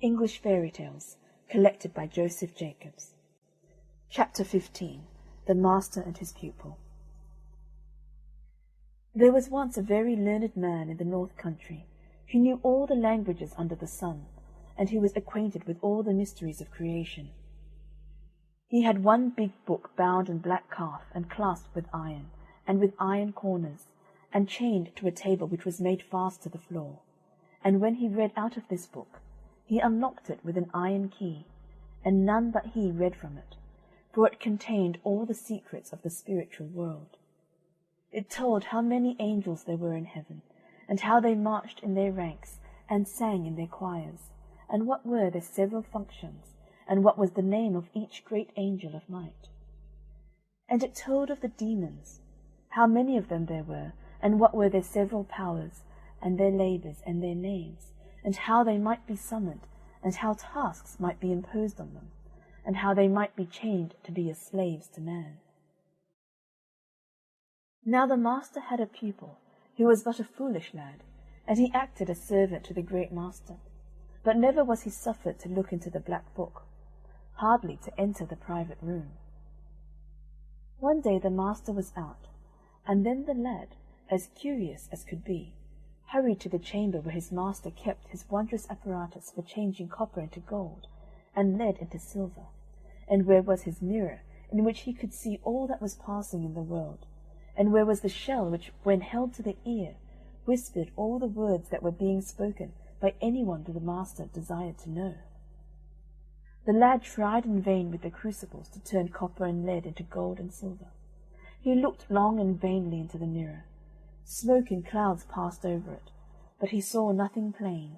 English Fairy Tales, collected by Joseph Jacobs. Chapter 15. The Master and His Pupil. There was once a very learned man in the North Country, who knew all the languages under the sun, and who was acquainted with all the mysteries of creation. He had one big book bound in black calf and clasped with iron, and with iron corners, and chained to a table which was made fast to the floor. And when he read out of this book, he unlocked it with an iron key, and none but he read from it, for it contained all the secrets of the spiritual world. It told how many angels there were in heaven, and how they marched in their ranks, and sang in their choirs, and what were their several functions, and what was the name of each great angel of might. And it told of the demons, how many of them there were, and what were their several powers, and their labours, and their names, and how they might be summoned, and how tasks might be imposed on them, and how they might be chained to be as slaves to man. Now the master had a pupil, who was but a foolish lad, and he acted as servant to the great master, but never was he suffered to look into the black book, hardly to enter the private room. One day the master was out, and then the lad, as curious as could be, hurried to the chamber where his master kept his wondrous apparatus for changing copper into gold, and lead into silver, and where was his mirror, in which he could see all that was passing in the world, and where was the shell which, when held to the ear, whispered all the words that were being spoken by anyone that the master desired to know. The lad tried in vain with the crucibles to turn copper and lead into gold and silver. He looked long and vainly into the mirror. Smoke and clouds passed over it, but he saw nothing plain,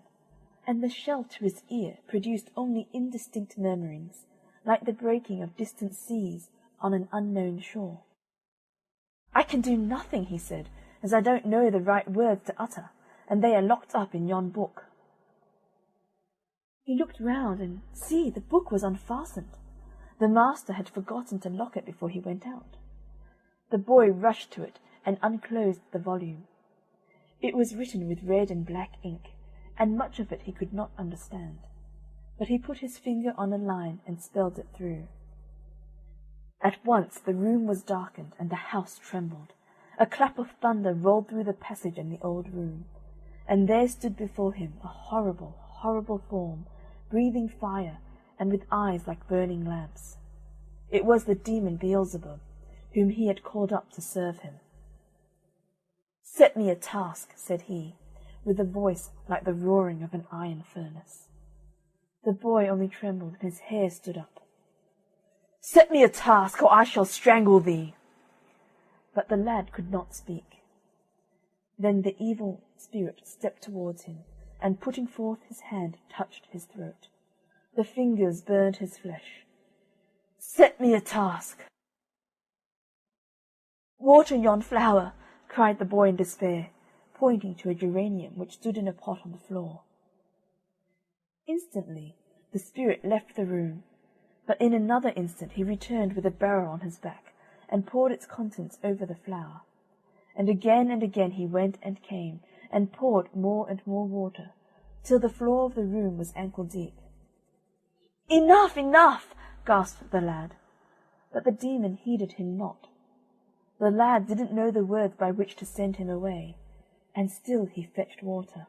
and the shell to his ear produced only indistinct murmurings, like the breaking of distant seas on an unknown shore. "I can do nothing," he said, "as I don't know the right words to utter, and they are locked up in yon book." He looked round, and see, the book was unfastened. The master had forgotten to lock it before he went out. The boy rushed to it, and unclosed the volume. It was written with red and black ink, and much of it he could not understand, but he put his finger on a line and spelled it through. At once the room was darkened, and the house trembled. A clap of thunder rolled through the passage and the old room, and there stood before him a horrible, horrible form, breathing fire, and with eyes like burning lamps. It was the demon Beelzebub, whom he had called up to serve him. "Set me a task," said he, with a voice like the roaring of an iron furnace. The boy only trembled, and his hair stood up. "Set me a task, or I shall strangle thee." But the lad could not speak. Then the evil spirit stepped towards him, and putting forth his hand touched his throat. The fingers burned his flesh. "Set me a task." "Water yon flower," cried the boy in despair, pointing to a geranium which stood in a pot on the floor. Instantly the spirit left the room, but in another instant he returned with a barrel on his back, and poured its contents over the flower. And again he went and came, and poured more and more water, till the floor of the room was ankle deep. "Enough, enough!" gasped the lad, but the demon heeded him not. The lad didn't know the words by which to send him away, and still he fetched water.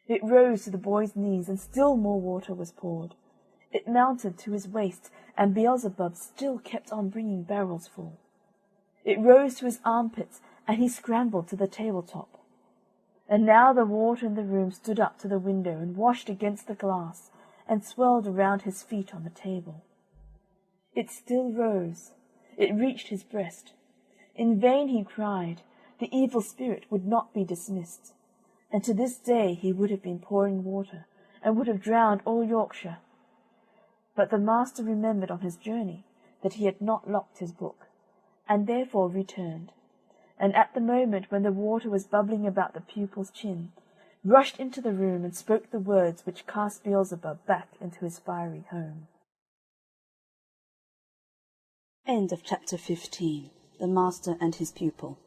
It rose to the boy's knees, and still more water was poured. It mounted to his waist, and Beelzebub still kept on bringing barrels full. It rose to his armpits, and he scrambled to the table-top. And now the water in the room stood up to the window, and washed against the glass, and swirled around his feet on the table. It still rose. It reached his breast. In vain he cried. The evil spirit would not be dismissed, and to this day he would have been pouring water, and would have drowned all Yorkshire. But the master remembered on his journey that he had not locked his book, and therefore returned, and at the moment when the water was bubbling about the pupil's chin, rushed into the room and spoke the words which cast Beelzebub back into his fiery home. End of chapter 15. The Master and His Pupil.